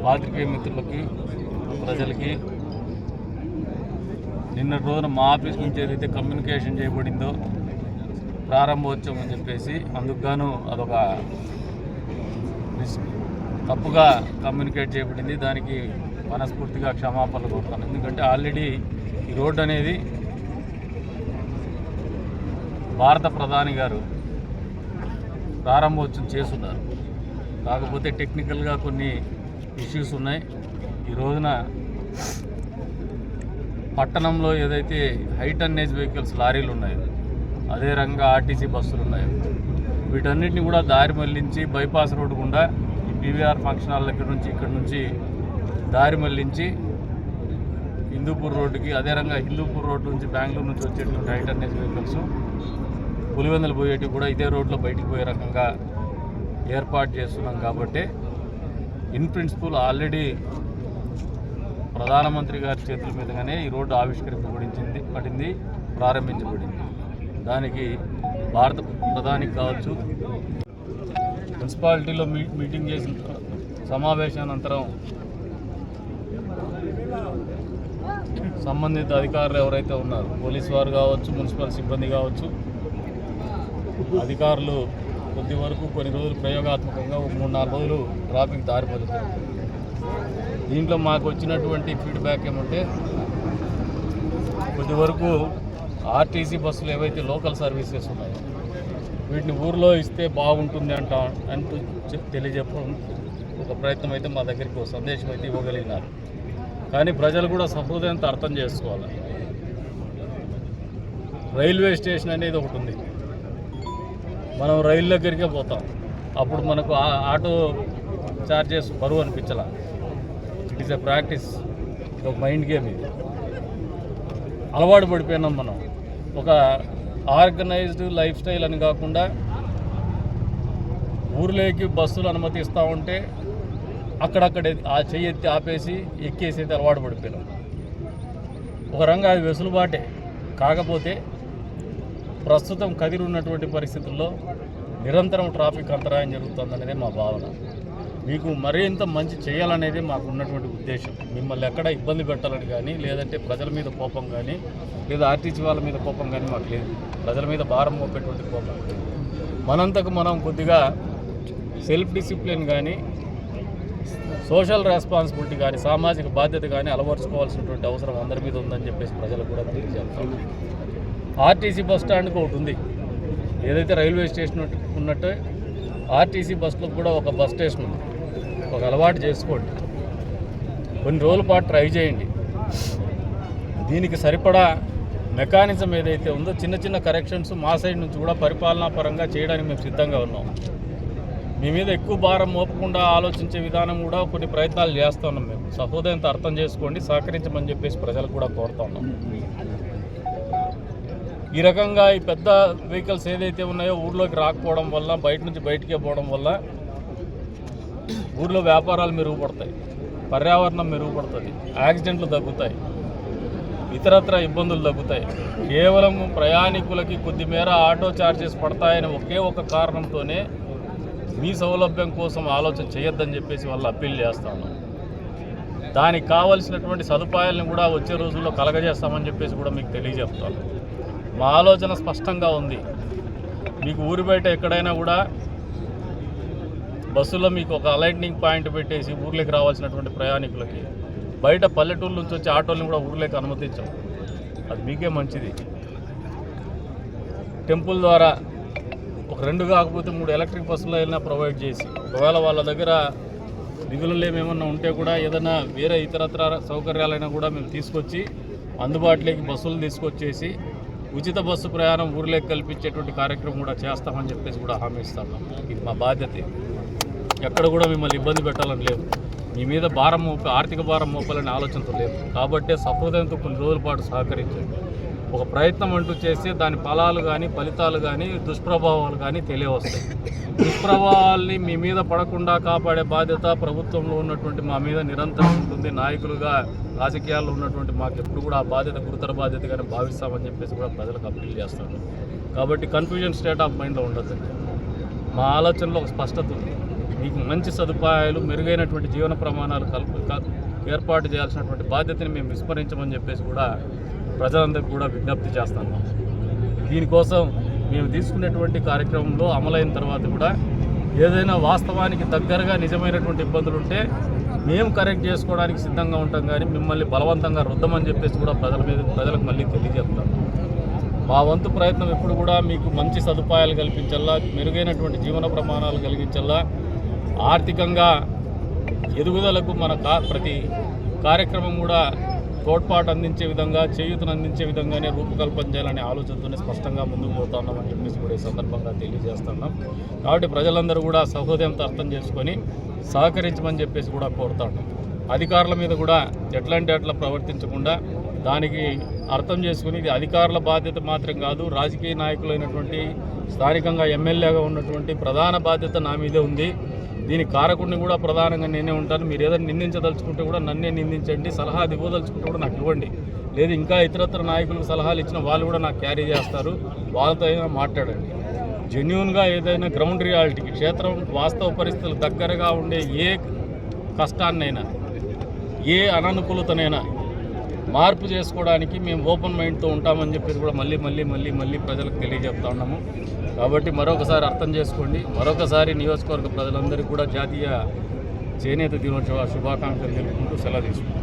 పాత్రికేయ మిత్రులకి ప్రజలకి నిన్నటి రోజున మా ఆఫీస్ నుంచి ఏదైతే కమ్యూనికేషన్ చేయబడిందో ప్రారంభోత్సవం అని చెప్పేసి అందుకు గాను అదొక తప్పుగా కమ్యూనికేట్ చేయబడింది. దానికి మనస్ఫూర్తిగా క్షమాపణలు కోరుతాను. ఎందుకంటే ఆల్రెడీ ఈ రోడ్డు అనేది భారత ప్రధాని గారు ప్రారంభోత్సవం చేస్తున్నారు. కాకపోతే టెక్నికల్గా కొన్ని ఇష్యూస్ ఉన్నాయి. ఈ రోజున పట్టణంలో ఏదైతే హై టన్నేజ్ వెహికల్స్ లారీలు ఉన్నాయో, అదే రకంగా ఆర్టీసీ బస్సులు ఉన్నాయో, వీటన్నిటిని కూడా దారి మళ్లించి బైపాస్ రోడ్డు గుండా ఈ పీవీఆర్ ఫంక్షన్ హాల్ దగ్గర నుంచి ఇక్కడ నుంచి దారి మళ్లించి హిందూపూర్ రోడ్డుకి, అదే రకంగా హిందూపూర్ రోడ్డు నుంచి బెంగళూరు నుంచి వచ్చేటువంటి హై టన్నేజ్ వెహికల్స్ పులివెందులు పోయేటివి కూడా ఇదే రోడ్లో బయటికి పోయే రకంగా ఏర్పాటు చేస్తున్నాం. కాబట్టి ఇన్ ప్రిన్సిపల్ ఆల్రెడీ ప్రధానమంత్రి గారి చేతుల మీదుగానే ఈ రోడ్డు ఆవిష్కరింపబడింది, ప్రారంభించబడింది. దానికి భారత ప్రధానికి కావచ్చు, మున్సిపాలిటీలో మీటింగ్ చేసిన సమావేశానంతరం సంబంధిత అధికారులు ఎవరైతే ఉన్నారో, పోలీసు వారు కావచ్చు, మున్సిపల్ సిబ్బంది కావచ్చు, అధికారులు కొద్ది వరకు కొన్ని రోజులు ప్రయోగాత్మకంగా 3-4 రోజులు ట్రాఫిక్ దారి మలుపుతారు. దీంట్లో మాకు వచ్చినటువంటి ఫీడ్బ్యాక్ ఏమంటే, కొద్ది వరకు ఆర్టీసీ బస్సులు ఏవైతే లోకల్ సర్వీసెస్ ఉన్నాయో వీటిని ఊర్లో ఇస్తే బాగుంటుంది అంటూ తెలియజెప్పడం ఒక ప్రయత్నం అయితే మా దగ్గరికి ఒక సందేశం అయితే ఇవ్వగలిగినారు. కానీ ప్రజలు కూడా సహృదయంతో అర్థం చేసుకోవాలి. రైల్వే స్టేషన్ అనేది ఒకటి ఉంది. మనం రైలు దగ్గరికే పోతాం, అప్పుడు మనకు ఆటో ఛార్జెస్ బరువు అనిపించాల. ఇట్ ఈస్ ఎ ప్రాక్టీస్, ఇది ఒక మైండ్ గేమ్. ఇది అలవాటు పడిపోయినాం మనం. ఒక ఆర్గనైజ్డ్ లైఫ్ స్టైల్ అని కాకుండా ఊర్లోకి బస్సులు అనుమతిస్తూ ఉంటే అక్కడక్కడ ఆ చెయ్యి ఎత్తి ఆపేసి ఎక్కేసి అయితే అలవాటు పడిపోయినాం. ఒక రంగా అది వెసులుబాటే. కాకపోతే ప్రస్తుతం కదిరి ఉన్నటువంటి పరిస్థితుల్లో నిరంతరం ట్రాఫిక్ అంతరాయం జరుగుతుందనేదే మా భావన. మీకు మరింత మంచి చేయాలనేది మాకు ఉన్నటువంటి ఉద్దేశం. మిమ్మల్ని ఎక్కడ ఇబ్బంది పెట్టాలని కానీ, లేదంటే ప్రజల మీద కోపం కానీ, లేదా ఆర్టీసీ వాళ్ళ మీద కోపం కానీ మాకు లేదు. ప్రజల మీద భారం మోపేటువంటి కోపం లేదు. మనంతకు మనం కొద్దిగా సెల్ఫ్ డిసిప్లిన్ కానీ, సోషల్ రెస్పాన్సిబిలిటీ కానీ, సామాజిక బాధ్యత కానీ అలవర్చుకోవాల్సినటువంటి అవసరం అందరి మీద ఉందని చెప్పేసి ప్రజలకు కూడా తెలియజేస్తాం. ఆర్టీసీ బస్ స్టాండ్కి ఒకటి ఉంది. ఏదైతే రైల్వే స్టేషన్ ఉన్నట్టు ఆర్టీసీ బస్సులో కూడా ఒక బస్ స్టేషన్ ఉంది. ఒక అలవాటు చేసుకోండి, కొన్ని రోజుల పాటు ట్రై చేయండి. దీనికి సరిపడా మెకానిజం ఏదైతే ఉందో చిన్న చిన్న కరెక్షన్స్ మా సైడ్ నుంచి కూడా పరిపాలనా పరంగా చేయడానికి మేము సిద్ధంగా ఉన్నాం. మీ మీద ఎక్కువ భారం మోపకుండా ఆలోచించే విధానం కూడా కొన్ని ప్రయత్నాలు చేస్తున్నాం. మేము సహృదయంతో అర్థం చేసుకోండి, సహకరించమని చెప్పేసి ప్రజలకు కూడా కోరుతా ఉన్నాం. ఈ రకంగా ఈ పెద్ద వెహికల్స్ ఏదైతే ఉన్నాయో ఊర్లోకి రాకపోవడం వల్ల, బయట నుంచి బయటికే పోవడం వల్ల ఊర్లో వ్యాపారాలు మెరుగుపడతాయి, పర్యావరణం మెరుగుపడుతుంది, యాక్సిడెంట్లు తగ్గుతాయి, ఇతరత్ర ఇబ్బందులు తగ్గుతాయి. కేవలం ప్రయాణికులకి కొద్దిమేర ఆటో ఛార్జెస్ పడతాయని ఒకే ఒక కారణంతోనే మీ సౌలభ్యం కోసం ఆలోచన చేయొద్దని చెప్పేసి వాళ్ళు అప్పీల్ చేస్తాను. దానికి కావలసినటువంటి సదుపాయాలను కూడా వచ్చే రోజుల్లో కలగజేస్తామని చెప్పేసి కూడా మీకు తెలియజేస్తాను. మా ఆలోచన స్పష్టంగా ఉంది. మీకు ఊరి బయట ఎక్కడైనా కూడా బస్సులో మీకు ఒక అలైట్నింగ్ పాయింట్ పెట్టేసి ఊర్లోకి రావాల్సినటువంటి ప్రయాణికులకి బయట పల్లెటూరు నుంచి వచ్చే ఆటోలను కూడా ఊర్లోకి అనుమతించాం. అది మీకే మంచిది. టెంపుల్ ద్వారా ఒక 2 కాకపోతే 3 ఎలక్ట్రిక్ బస్సులు అయినా ప్రొవైడ్ చేసి, ఒకవేళ వాళ్ళ దగ్గర నిధులు ఏమన్నా ఉంటే కూడా ఏదైనా వేరే ఇతరత్ర సౌకర్యాలైనా కూడా మేము తీసుకొచ్చి అందుబాటులోకి బస్సులు తీసుకొచ్చేసి ఉచిత బస్సు ప్రయాణం ఊర్లోకి కల్పించేటువంటి కార్యక్రమం కూడా చేస్తామని చెప్పేసి కూడా హామీ ఇస్తాము. ఇది మా బాధ్యత. ఎక్కడ కూడా మిమ్మల్ని ఇబ్బంది పెట్టాలని లేదు. మీ మీద భారం ఆర్థిక భారం మోపాలనే ఆలోచనతో లేదు. కాబట్టే సహృదయంతో కొన్ని రోజుల పాటు సహకరించండి. ఒక ప్రయత్నం అంటూ చేస్తే దాని ఫలాలు కానీ, ఫలితాలు కానీ, దుష్ప్రభావాలు కానీ తెలియవస్తాయి. దుష్ప్రభావాల్ని మీ మీద పడకుండా కాపాడే బాధ్యత ప్రభుత్వంలో ఉన్నటువంటి మా మీద నిరంతరం ఉంటుంది. నాయకులుగా రాజకీయాల్లో ఉన్నటువంటి మాకు ఎప్పుడు కూడా ఆ బాధ్యత గురుతర బాధ్యతగానే భావిస్తామని చెప్పేసి కూడా ప్రజలకు అప్పీల్ చేస్తాను. కాబట్టి కన్ఫ్యూజన్ స్టేట్ ఆఫ్ మైండ్లో ఉండొద్దండి. మా ఆలోచనలో ఒక స్పష్టత ఉంది. మీకు మంచి సదుపాయాలు, మెరుగైనటువంటి జీవన ప్రమాణాలు ఏర్పాటు చేయాల్సినటువంటి బాధ్యతని మేము విస్మరించమని చెప్పేసి కూడా ప్రజలందరికీ కూడా విజ్ఞప్తి చేస్తాను. దీనికోసం మేము తీసుకునేటువంటి కార్యక్రమంలో అమలైన తర్వాత కూడా ఏదైనా వాస్తవానికి దగ్గరగా నిజమైనటువంటి ఇబ్బందులు ఉంటే మేము కరెక్ట్ చేసుకోవడానికి సిద్ధంగా ఉంటాం, కానీ మిమ్మల్ని బలవంతంగా రుద్దమని చెప్పేసి కూడా ప్రజలకు మళ్ళీ తెలియజేస్తాం. మా వంతు ప్రయత్నం ఎప్పుడు కూడా మీకు మంచి సదుపాయాలు కల్పించాలా, మెరుగైనటువంటి జీవన ప్రమాణాలు కలిగించాలా, ఆర్థికంగా ఎదుగుదలకు మన ప్రతి కార్యక్రమం కూడా తోడ్పాటు అందించే విధంగా, చేయూతను అందించే విధంగానే రూపకల్పన చేయాలనే ఆలోచనతోనే స్పష్టంగా ముందుకు పోతున్నామని చెప్పేసి కూడా ఈ సందర్భంగా తెలియజేస్తున్నాం. కాబట్టి ప్రజలందరూ కూడా సహృదయంతో అర్థం చేసుకొని సహకరించమని చెప్పేసి కూడా కోరుతాం. అధికారుల మీద కూడా ఎట్లాంటి అట్లా ప్రవర్తించకుండా దానికి అర్థం చేసుకుని ఇది అధికారుల బాధ్యత మాత్రం కాదు, రాజకీయ నాయకులైనటువంటి స్థానికంగా ఎమ్మెల్యేగా ఉన్నటువంటి ప్రధాన బాధ్యత నా మీదే ఉంది. దీని కారకుడిని కూడా ప్రధానంగా నేనే ఉంటాను. మీరు ఏదైనా నిందించదలుచుకుంటే కూడా నన్నే నిందించండి, సలహా ఇవ్వదలుచుకుంటే కూడా నాకు ఇవ్వండి. లేదు ఇంకా ఇతరత్ర నాయకులకు సలహాలు ఇచ్చిన వాళ్ళు కూడా నాకు క్యారీ చేస్తారు, వాళ్ళతో అయినా మాట్లాడండి. జెన్యూన్గా ఏదైనా గ్రౌండ్ రియాలిటీకి, క్షేత్రం వాస్తవ పరిస్థితులకు దగ్గరగా ఉండే ఏ కష్టాన్నైనా, ఏ అననుకూలతనైనా మార్పు చేసుకోవడానికి మేము ఓపెన్ మైండ్తో ఉంటామని చెప్పేసి కూడా మళ్ళీ ప్రజలకు తెలియజెప్తా ఉన్నాము. కాబట్టి మరొకసారి అర్థం చేసుకోండి. మరొకసారి నియోజకవర్గ ప్రజలందరికీ కూడా జాతీయ చేనేత దినోత్సవ శుభాకాంక్షలు తెలుపుకుంటూ సెలవు తీసుకుంటాం.